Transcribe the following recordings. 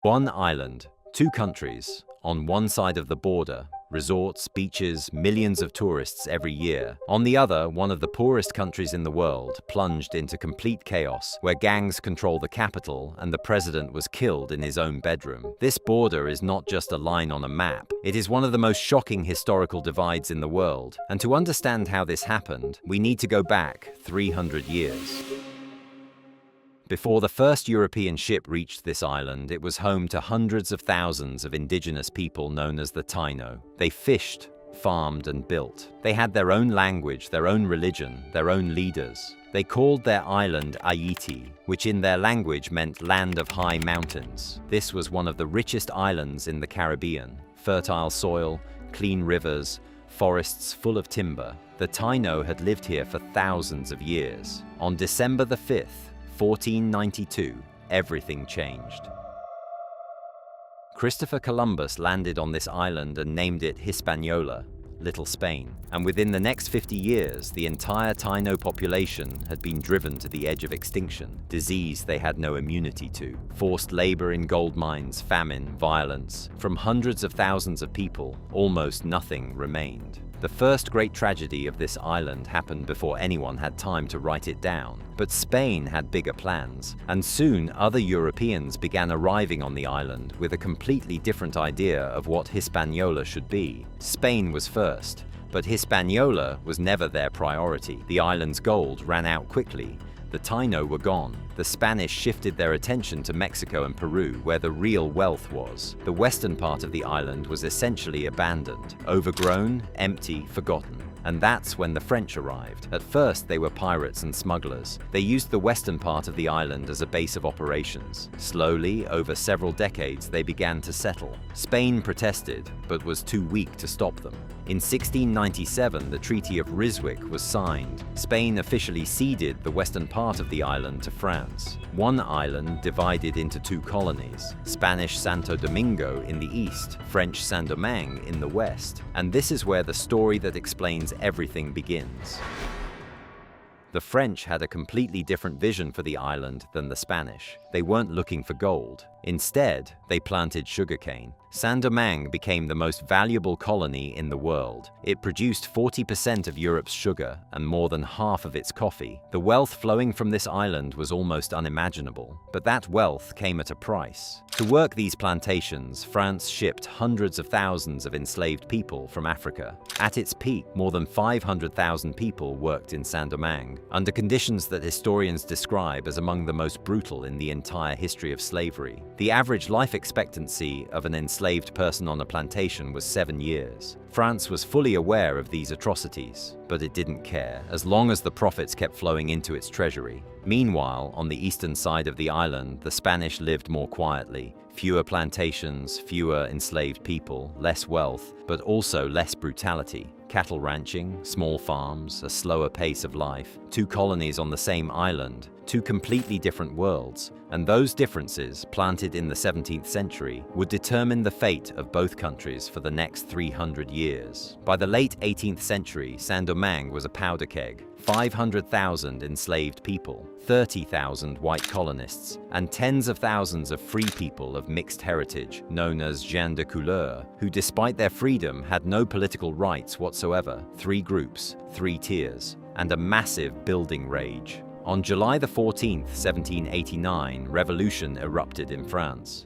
One island, two countries, on one side of the border, resorts, beaches, millions of tourists every year. On the other, one of the poorest countries in the world, plunged into complete chaos, where gangs control the capital and the president was killed in his own bedroom. This border is not just a line on a map. It is one of the most shocking historical divides in the world. And to understand how this happened, we need to go back 300 years. Before the first European ship reached this island, it was home to hundreds of thousands of indigenous people known as the Taino. They fished, farmed, and built. They had their own language, their own religion, their own leaders. They called their island Haiti, which in their language meant land of high mountains. This was one of the richest islands in the Caribbean. Fertile soil, clean rivers, forests full of timber. The Taino had lived here for thousands of years. On December the 5th, 1492, everything changed. Christopher Columbus landed on this island and named it Hispaniola, Little Spain. And within the next 50 years, the entire Taino population had been driven to the edge of extinction, disease they had no immunity to, forced labor in gold mines, famine, violence. From hundreds of thousands of people, almost nothing remained. The first great tragedy of this island happened before anyone had time to write it down. But Spain had bigger plans, and soon other Europeans began arriving on the island with a completely different idea of what Hispaniola should be. Spain was first, but Hispaniola was never their priority. The island's gold ran out quickly. The Taino were gone. The Spanish shifted their attention to Mexico and Peru, where the real wealth was. The western part of the island was essentially abandoned, overgrown, empty, forgotten. And that's when the French arrived. At first, they were pirates and smugglers. They used the western part of the island as a base of operations. Slowly, over several decades, they began to settle. Spain protested, but was too weak to stop them. In 1697, the Treaty of Ryswick was signed. Spain officially ceded the western part of the island to France. One island divided into two colonies, Spanish Santo Domingo in the east, French Saint-Domingue in the west. And this is where the story that explains everything begins. The French had a completely different vision for the island than the Spanish. They weren't looking for gold. Instead, they planted sugarcane. Saint-Domingue became the most valuable colony in the world. It produced 40% of Europe's sugar and more than half of its coffee. The wealth flowing from this island was almost unimaginable, but that wealth came at a price. To work these plantations, France shipped hundreds of thousands of enslaved people from Africa. At its peak, more than 500,000 people worked in Saint-Domingue, under conditions that historians describe as among the most brutal in the entire history of slavery. The average life expectancy of an enslaved person on a plantation was 7 years. France was fully aware of these atrocities, but it didn't care, as long as the profits kept flowing into its treasury. Meanwhile, on the eastern side of the island, the Spanish lived more quietly. Fewer plantations, fewer enslaved people, less wealth, but also less brutality. Cattle ranching, small farms, a slower pace of life, two colonies on the same island, two completely different worlds, and those differences, planted in the 17th century, would determine the fate of both countries for the next 300 years. By the late 18th century, Saint-Domingue was a powder keg. 500,000 enslaved people, 30,000 white colonists, and tens of thousands of free people of mixed heritage, known as gens de couleur, who despite their freedom had no political rights whatsoever. 3 groups, 3 tiers, and a massive building rage. On July the 14th, 1789, revolution erupted in France.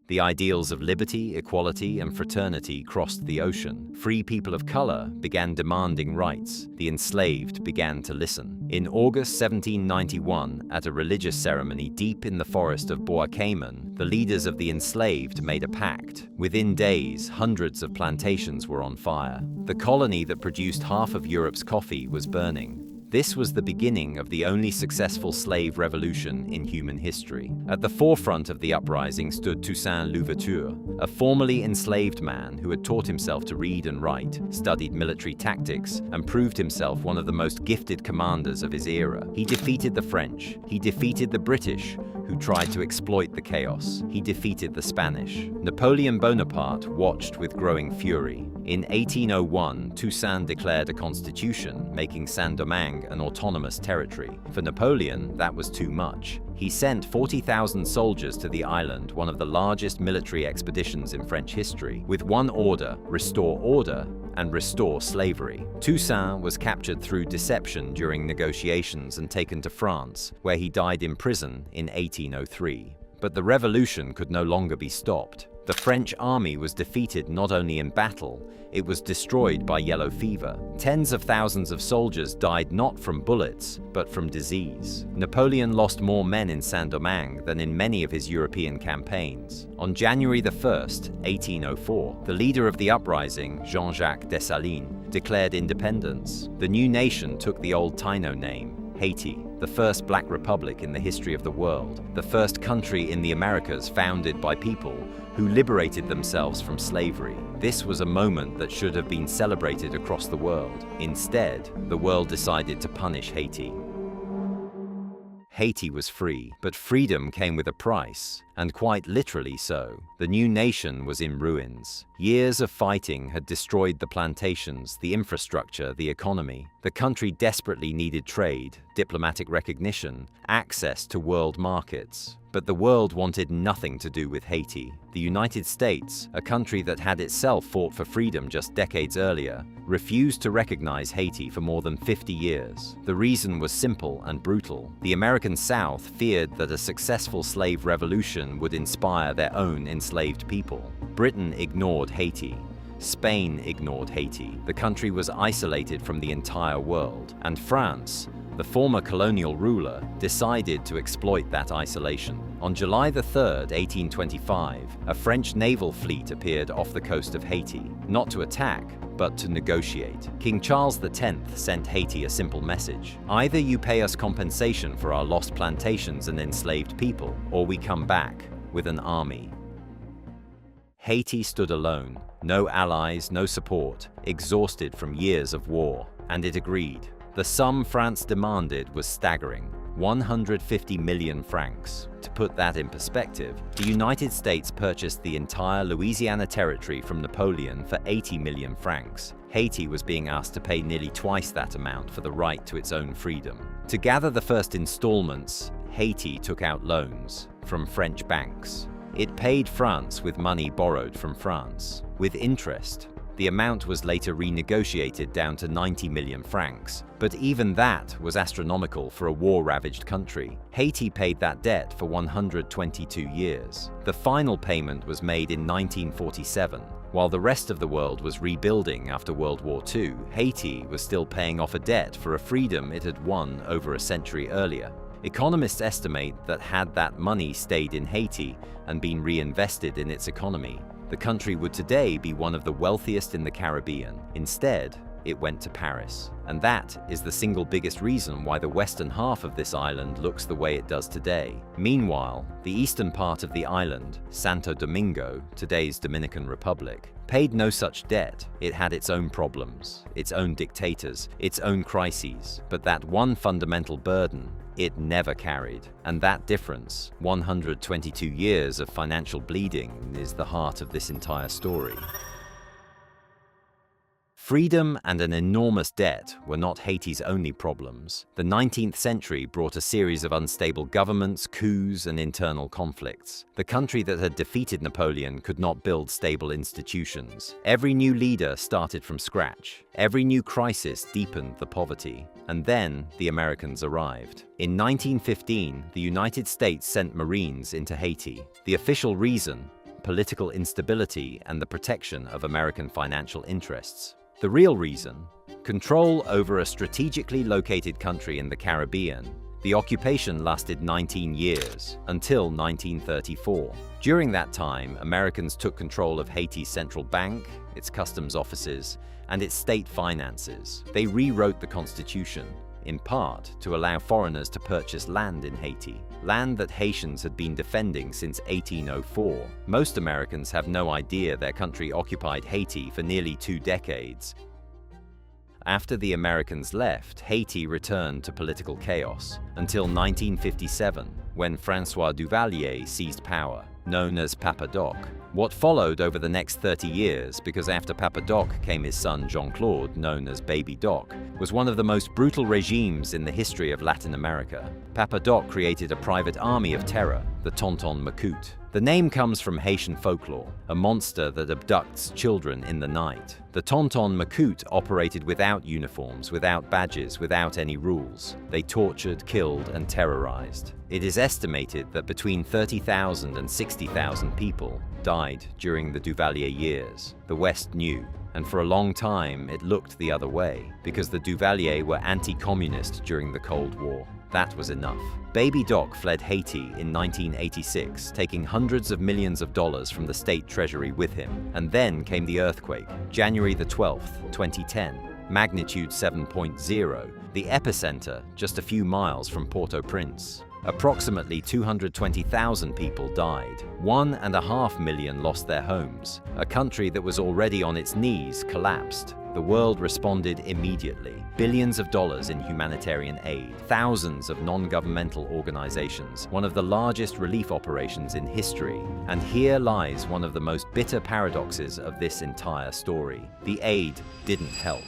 The ideals of liberty, equality, and fraternity crossed the ocean. Free people of color began demanding rights. The enslaved began to listen. In August 1791, at a religious ceremony deep in the forest of Bois Cayman, the leaders of the enslaved made a pact. Within days, hundreds of plantations were on fire. The colony that produced half of Europe's coffee was burning. This was the beginning of the only successful slave revolution in human history. At the forefront of the uprising stood Toussaint Louverture, a formerly enslaved man who had taught himself to read and write, studied military tactics, and proved himself one of the most gifted commanders of his era. He defeated the French. He defeated the British, who tried to exploit the chaos. He defeated the Spanish. Napoleon Bonaparte watched with growing fury. In 1801, Toussaint declared a constitution, making Saint-Domingue an autonomous territory. For Napoleon, that was too much. He He sent 40,000 soldiers to the island, one of the largest military expeditions in French history, with one order: restore order and restore slavery. Toussaint was captured through deception during negotiations and taken to France, where he died in prison in 1803. But the revolution could no longer be stopped. The French army was defeated not only in battle, it was destroyed by yellow fever. Tens of thousands of soldiers died not from bullets, but from disease. Napoleon lost more men in Saint-Domingue than in many of his European campaigns. On January 1st, 1804, the leader of the uprising, Jean-Jacques Dessalines, declared independence. The new nation took the old Taino name, Haiti, the first black republic in the history of the world, the first country in the Americas founded by people who liberated themselves from slavery. This was a moment that should have been celebrated across the world. Instead, the world decided to punish Haiti. Haiti was free, but freedom came with a price, and quite literally so. The new nation was in ruins. Years of fighting had destroyed the plantations, the infrastructure, the economy. The country desperately needed trade, diplomatic recognition, access to world markets. But the world wanted nothing to do with Haiti. The United States, a country that had itself fought for freedom just decades earlier, refused to recognize Haiti for more than 50 years. The reason was simple and brutal. The American South feared that a successful slave revolution would inspire their own enslaved people. Britain ignored Haiti. Spain ignored Haiti. The country was isolated from the entire world. And France, the former colonial ruler, decided to exploit that isolation. On July 3rd, 1825, a French naval fleet appeared off the coast of Haiti, not to attack, but to negotiate. King Charles X sent Haiti a simple message: either you pay us compensation for our lost plantations and enslaved people, or we come back with an army. Haiti stood alone, no allies, no support, exhausted from years of war, and it agreed. The sum France demanded was staggering: 150 million francs. To put that in perspective, the United States purchased the entire Louisiana territory from Napoleon for 80 million francs. Haiti was being asked to pay nearly twice that amount for the right to its own freedom. To gather the first installments, Haiti took out loans from French banks. It paid France with money borrowed from France, with interest. The amount was later renegotiated down to 90 million francs, but even that was astronomical for a war-ravaged country. Haiti paid that debt for 122 years. The final payment was made in 1947. While the rest of the world was rebuilding after World War II, Haiti was still paying off a debt for a freedom it had won over a century earlier. Economists estimate that had that money stayed in Haiti and been reinvested in its economy, the country would today be one of the wealthiest in the Caribbean. Instead, it went to Paris. And that is the single biggest reason why the western half of this island looks the way it does today. Meanwhile, the eastern part of the island, Santo Domingo, today's Dominican Republic, paid no such debt. It had its own problems, its own dictators, its own crises. But that one fundamental burden, it never carried. And that difference, 122 years of financial bleeding, is the heart of this entire story. Freedom and an enormous debt were not Haiti's only problems. The 19th century brought a series of unstable governments, coups, and internal conflicts. The country that had defeated Napoleon could not build stable institutions. Every new leader started from scratch. Every new crisis deepened the poverty. And then the Americans arrived. In 1915, the United States sent Marines into Haiti. The official reason: political instability and the protection of American financial interests. The real reason: control over a strategically located country in the Caribbean. The occupation lasted 19 years, until 1934. During that time, Americans took control of Haiti's central bank, its customs offices, and its state finances. They rewrote the constitution, in part to allow foreigners to purchase land in Haiti, land that Haitians had been defending since 1804. Most Americans have no idea their country occupied Haiti for nearly 2 decades. After the Americans left, Haiti returned to political chaos until 1957, when François Duvalier seized power, known as Papa Doc. What followed over the next 30 years, because after Papa Doc came his son Jean-Claude, known as Baby Doc, was one of the most brutal regimes in the history of Latin America. Papa Doc created a private army of terror, the Tonton Macoute. The name comes from Haitian folklore, a monster that abducts children in the night. The Tonton Macoute operated without uniforms, without badges, without any rules. They tortured, killed, and terrorized. It is estimated that between 30,000 and 60,000 people died during the Duvalier years. The West knew, and for a long time it looked the other way, because the Duvalier were anti-communist during the Cold War. That was enough. Baby Doc fled Haiti in 1986, taking hundreds of millions of dollars from the state treasury with him. And then came the earthquake, January the 12th, 2010, magnitude 7.0, the epicenter just a few miles from Port-au-Prince. Approximately 220,000 people died. 1.5 million lost their homes. A country that was already on its knees collapsed. The world responded immediately. Billions of dollars in humanitarian aid, thousands of non-governmental organizations, one of the largest relief operations in history. And here lies one of the most bitter paradoxes of this entire story. The aid didn't help.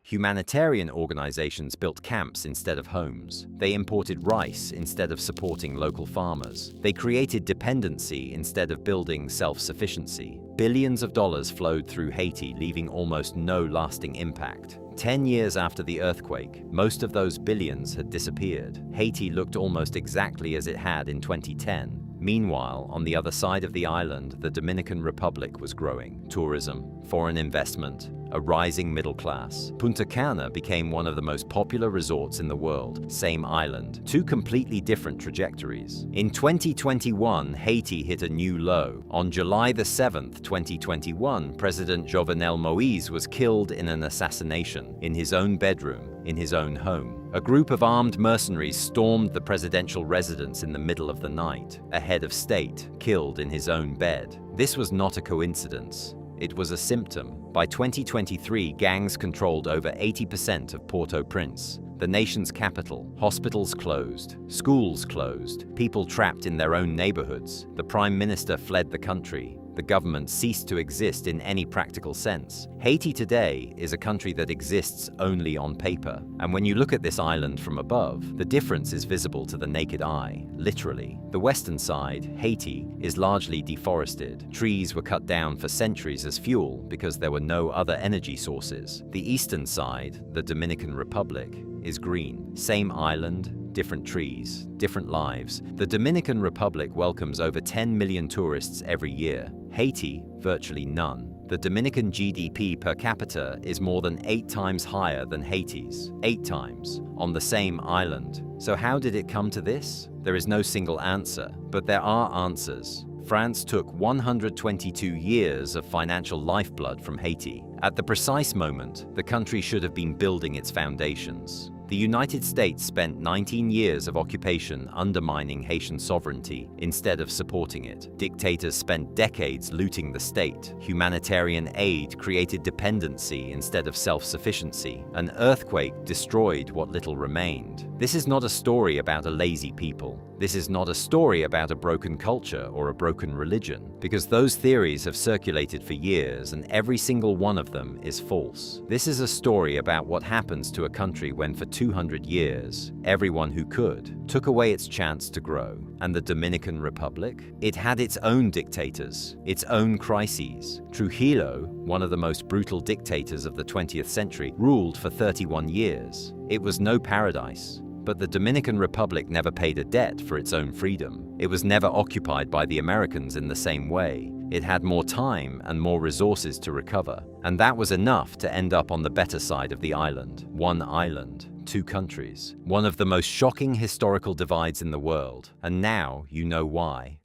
Humanitarian organizations built camps instead of homes. They imported rice instead of supporting local farmers. They created dependency instead of building self-sufficiency. Billions of dollars flowed through Haiti, leaving almost no lasting impact. 10 years after the earthquake, most of those billions had disappeared. Haiti looked almost exactly as it had in 2010. Meanwhile, on the other side of the island, the Dominican Republic was growing. Tourism, foreign investment, a rising middle class. Punta Cana became one of the most popular resorts in the world. Same island, two completely different trajectories. In 2021, Haiti hit a new low. On July the 7th, 2021, President Jovenel Moïse was killed in an assassination in his own bedroom, in his own home. A group of armed mercenaries stormed the presidential residence in the middle of the night. A head of state killed in his own bed. This was not a coincidence. It was a symptom. By 2023, gangs controlled over 80% of Port-au-Prince, the nation's capital. Hospitals closed, schools closed, people trapped in their own neighborhoods. The prime minister fled the country. The government ceased to exist in any practical sense. Haiti today is a country that exists only on paper. And when you look at this island from above, the difference is visible to the naked eye, literally. The western side, Haiti, is largely deforested. Trees were cut down for centuries as fuel because there were no other energy sources. The eastern side, the Dominican Republic, is green. Same island, different trees, different lives. The Dominican Republic welcomes over 10 million tourists every year. Haiti, virtually none. The Dominican GDP per capita is more than 8 times higher than Haiti's. 8 times, on the same island. So how did it come to this? There is no single answer, but there are answers. France took 122 years of financial lifeblood from Haiti. At the precise moment, the country should have been building its foundations. The United States spent 19 years of occupation undermining Haitian sovereignty instead of supporting it. Dictators spent decades looting the state. Humanitarian aid created dependency instead of self-sufficiency. An earthquake destroyed what little remained. This is not a story about a lazy people. This is not a story about a broken culture or a broken religion, because those theories have circulated for years and every single one of them is false. This is a story about what happens to a country when for 200 years, everyone who could took away its chance to grow. And the Dominican Republic? It had its own dictators, its own crises. Trujillo, one of the most brutal dictators of the 20th century, ruled for 31 years. It was no paradise. But the Dominican Republic never paid a debt for its own freedom. It was never occupied by the Americans in the same way. It had more time and more resources to recover. And that was enough to end up on the better side of the island. One island, two countries. One of the most shocking historical divides in the world. And now you know why.